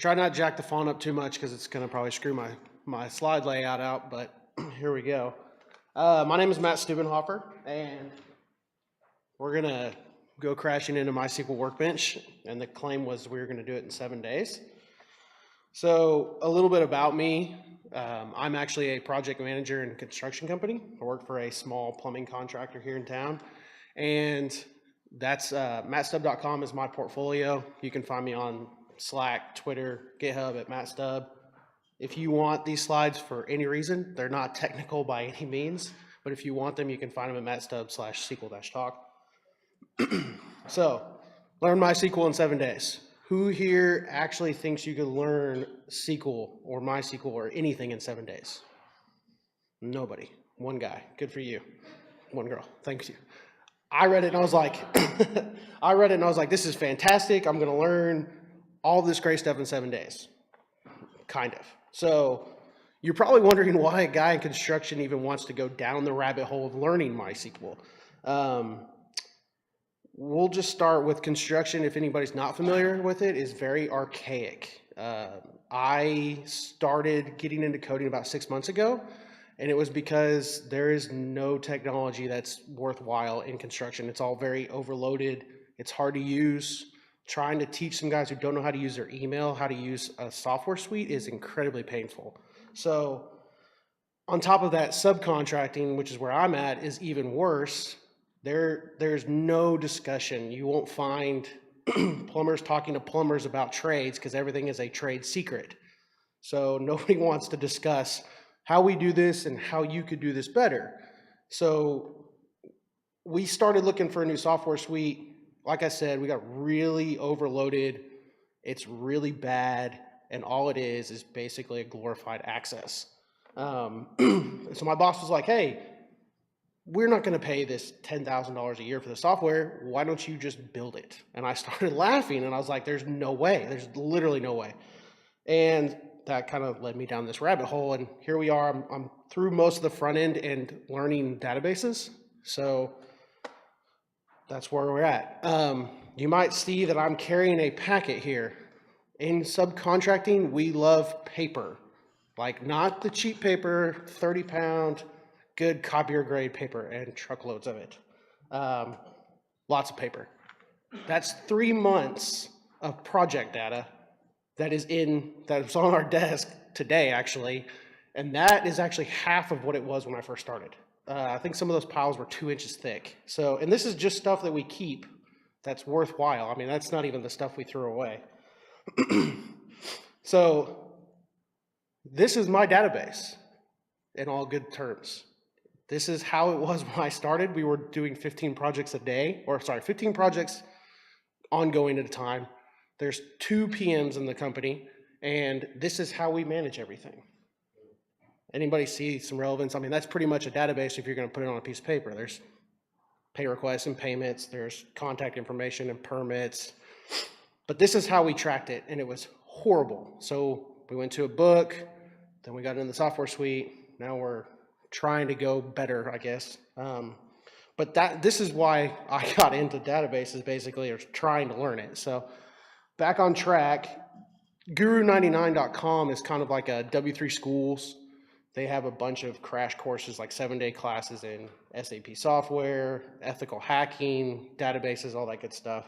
try not to jack the font up too much because it's going to probably screw my slide layout out, but here we go. My name is Matt Stubenhofer, and we're going to go crashing into MySQL Workbench, and the claim was we were going to do it in 7 days. So a little bit about me. I'm actually a project manager in a construction company. I work for a small plumbing contractor here in town, and that's mattstub.com is my portfolio. You can find me on Slack, Twitter, GitHub at mattstub. If you want these slides for any reason, they're not technical by any means, but if you want them, you can find them at mattstub/SQL-talk. So, learn MySQL in 7 days. Who here actually thinks you could learn SQL or MySQL or anything in 7 days? Nobody. One guy. Good for you. One girl. Thank you. I read it and I was like, this is fantastic. I'm going to learn all this great stuff in 7 days. Kind of. So you're probably wondering why a guy in construction even wants to go down the rabbit hole of learning MySQL. We'll just start with construction. If anybody's not familiar with it, it's very archaic. I started getting into coding about 6 months ago, and it was because there is no technology that's worthwhile in construction. It's all very overloaded. It's hard to use. Trying to teach some guys who don't know how to use their email, how to use a software suite is incredibly painful. So on top of that, subcontracting, which is where I'm at, is even worse. There's no discussion. You won't find plumbers talking to plumbers about trades because everything is a trade secret. So nobody wants to discuss how we do this and how you could do this better. So we started looking for a new software suite. Like I said, we got really overloaded. It's really bad, and all it is basically a glorified Access. So my boss was like, hey, we're not going to pay this $10,000 a year for the software. Why don't you just build it? And I started laughing, and I was like, there's no way. There's literally no way. And that kind of led me down this rabbit hole, and here we are. I'm through most of the front end and learning databases. So that's where we're at. You might see that I'm carrying a packet here. In subcontracting, we love paper. Like not the cheap paper, 30-pound, good copier grade paper, and truckloads of it. Lots of paper. That's 3 months of project data that's on our desk today, actually. And that is actually half of what it was when I first started. I think some of those piles were 2 inches thick. So, and this is just stuff that we keep that's worthwhile. I mean, that's not even the stuff we threw away. So, this is my database in all good terms. This is how it was when I started. We were doing 15 projects a day, 15 projects ongoing at a time. There's 2 PMs in the company, and this is how we manage everything. Anybody see some relevance? I mean, that's pretty much a database if you're going to put it on a piece of paper. There's pay requests and payments. There's contact information and permits. But this is how we tracked it, and it was horrible. So we went to a book, then we got into the software suite. Now we're trying to go better, I guess. But this is why I got into databases, basically, or trying to learn it. So back on track, Guru99.com is kind of like a W3 Schools. They have a bunch of crash courses, like 7-day classes in SAP software, ethical hacking, databases, all that good stuff.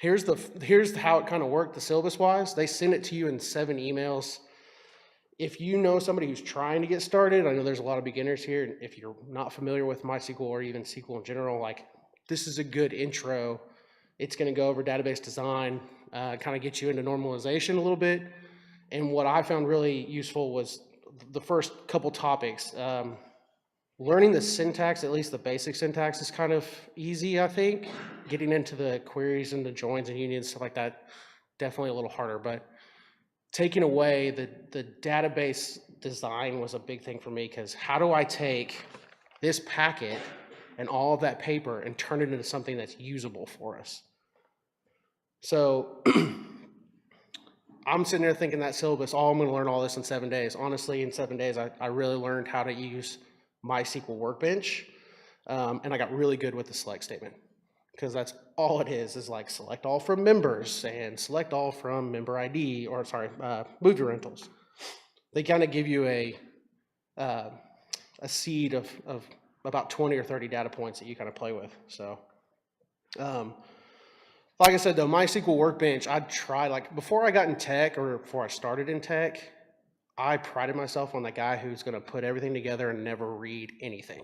Here's how it kind of worked, the syllabus-wise. They send it to you in 7 emails. If you know somebody who's trying to get started, I know there's a lot of beginners here. If you're not familiar with MySQL or even SQL in general, like this is a good intro. It's going to go over database design, kind of get you into normalization a little bit. And what I found really useful was the first couple topics. Learning the syntax, at least the basic syntax, is kind of easy, I think. Getting into the queries and the joins and unions, stuff like that, definitely a little harder. But taking away the database design was a big thing for me, because how do I take this packet and all of that paper and turn it into something that's usable for us? So I'm sitting there thinking that syllabus, I'm going to learn all this in 7 days. Honestly, in 7 days, I really learned how to use MySQL Workbench, and I got really good with the select statement. because that's all it is like select all from members and select all from member ID, or sorry, movie rentals. They kind of give you uh, a seed of about 20 or 30 data points that you kind of play with. So, like I said, though, MySQL Workbench, I'd try, like, before I got in tech or before I started in tech, I prided myself on the guy who's going to put everything together and never read anything.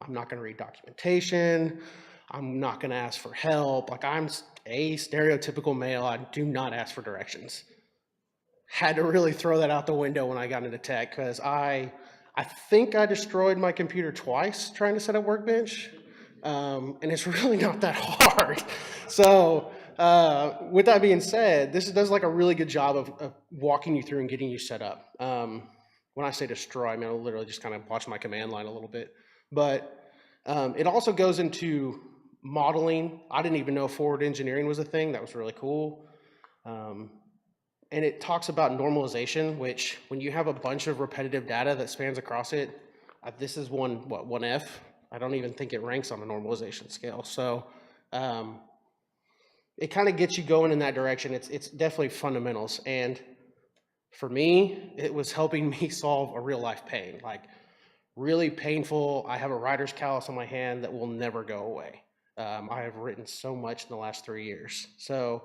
I'm not going to read documentation. I'm not going to ask for help. Like, I'm a stereotypical male. I do not ask for directions. Had to really throw that out the window when I got into tech, because I think I destroyed my computer twice trying to set up Workbench, and it's really not that hard. So with that being said, this does like a really good job of walking you through and getting you set up. When I say destroy, I mean I'll literally just kind of watch my command line a little bit. But it also goes into modeling. I didn't even know forward engineering was a thing. That was really cool. And it talks about normalization, which when you have a bunch of repetitive data that spans across it, this is 1F. I don't even think it ranks on a normalization scale. So it kind of gets you going in that direction. It's definitely fundamentals. And for me, it was helping me solve a real life pain, like really painful. I have a writer's callus on my hand that will never go away. I have written so much in the last 3 years. So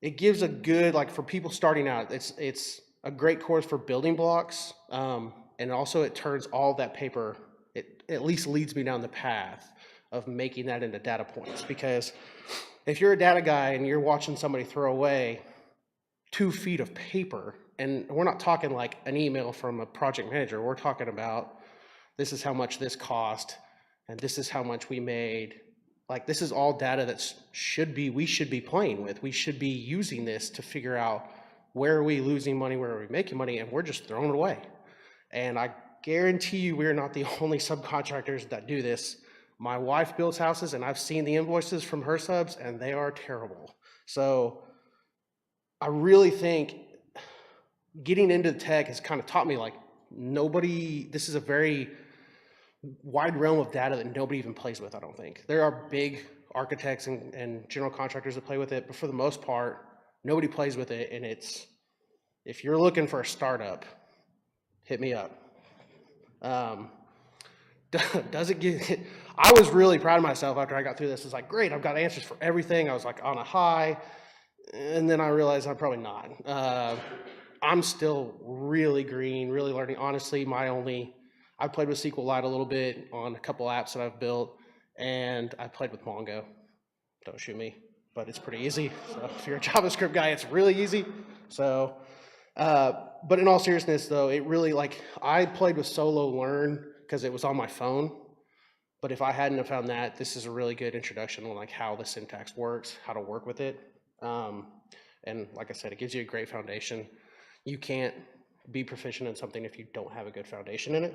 it gives a good, like, for people starting out, it's a great course for building blocks, and also it turns all that paper, it at least leads me down the path of making that into data points. Because if you're a data guy and you're watching somebody throw away 2 feet of paper, and we're not talking like an email from a project manager, we're talking about this is how much this cost, and this is how much we made. Like, this is all data that we should be playing with. We should be using this to figure out where are we losing money, where are we making money, and we're just throwing it away. And I guarantee you we're not the only subcontractors that do this. My wife builds houses, and I've seen the invoices from her subs, and they are terrible. So I really think getting into tech has kind of taught me, like, this is a very wide realm of data that nobody even plays with, I don't think. There are big architects and general contractors that play with it, but for the most part, nobody plays with it, and if you're looking for a startup, hit me up. Does it get, I was really proud of myself after I got through this. It's like, great, I've got answers for everything. I was like on a high, and then I realized I'm probably not. I'm still really green, really learning. Honestly, I've played with SQLite a little bit on a couple apps that I've built, and I played with Mongo. Don't shoot me, but it's pretty easy. So if you're a JavaScript guy, it's really easy. So, but in all seriousness, though, it really, like, I played with Solo Learn because it was on my phone. But if I hadn't have found that, this is a really good introduction on like how the syntax works, how to work with it. And like I said, it gives you a great foundation. You can't be proficient in something if you don't have a good foundation in it.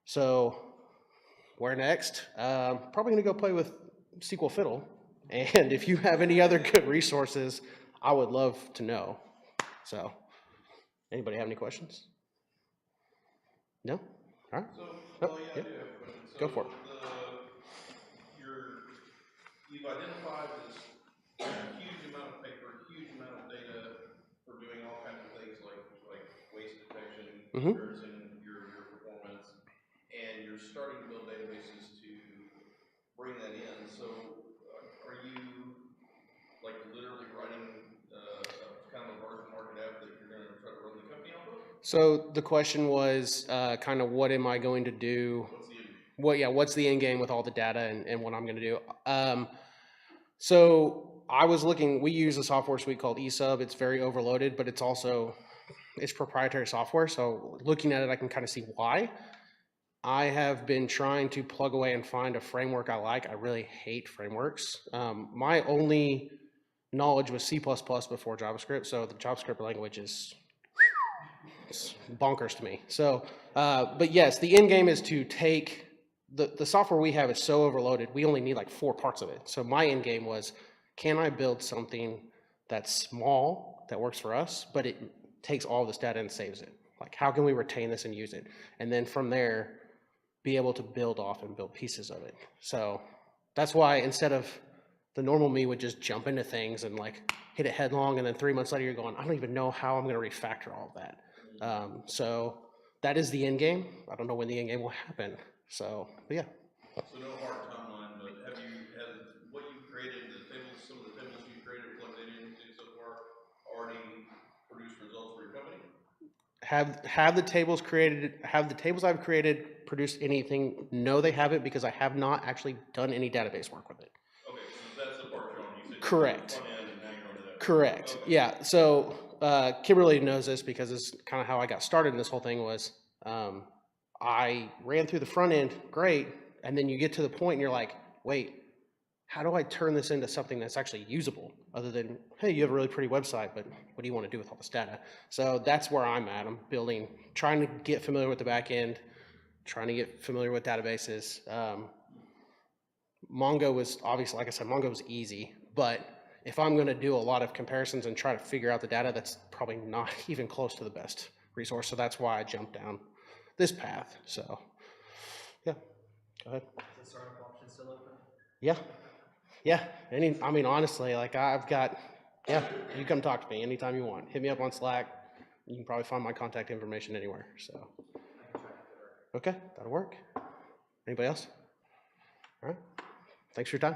So where next? Probably gonna go play with SQL Fiddle. And if you have any other good resources, I would love to know. So anybody have any questions? No? All right. So, oh, yeah, I do have a question. So go for it. You've identified this huge amount of paper, huge amount of data for doing all kinds of things like waste detection, comparison, your performance, and you're starting to build databases to bring that in. So, are you like literally writing kind of a version market app that you're going to try to run the company off of? So the question was kind of what am I going to do? What's the end game with all the data and what I'm going to do? So I was looking, we use a software suite called eSub. It's very overloaded, but it's proprietary software. So looking at it, I can kind of see why. I have been trying to plug away and find a framework I like. I really hate frameworks. My only knowledge was C++ before JavaScript. So the JavaScript language is bonkers to me. So, but yes, the end game is to take the software we have is so overloaded. We only need like 4 parts of it. So my end game was, can I build something that's small that works for us, but it takes all this data and saves it? Like, how can we retain this and use it? And then from there, be able to build off and build pieces of it. So That's why instead of the normal me would just jump into things and like hit it headlong, and then 3 months later you're going, I don't even know how I'm going to refactor all of that. So that is the end game. I don't know when the end game will happen. So, but yeah. So no hard timeline, but has what you created, some of the tables you created, plugged it into so far, already produced results for your company? Have the tables created, have the tables I've created produced anything? No, they haven't, because I have not actually done any database work with it. Okay, so that's the part you're on. You said Correct. front end, and now you're onto that. Correct. Okay. Yeah. So Kimberly knows this because it's kind of how I got started in this whole thing was I ran through the front end, great, and then you get to the point and you're like, wait, how do I turn this into something that's actually usable other than, hey, you have a really pretty website, but what do you want to do with all this data? So that's where I'm at. I'm building, trying to get familiar with the back end, trying to get familiar with databases. Mongo was obviously, like I said, Mongo was easy, but if I'm going to do a lot of comparisons and try to figure out the data, that's probably not even close to the best resource. So that's why I jumped down this path. So, yeah, go ahead. Is the startup option still open? Yeah. Yeah. I mean, honestly, like I've got, yeah, you come talk to me anytime you want. Hit me up on Slack. You can probably find my contact information anywhere. So, I can try to. okay, that'll work. Anybody else? All right. Thanks for your time.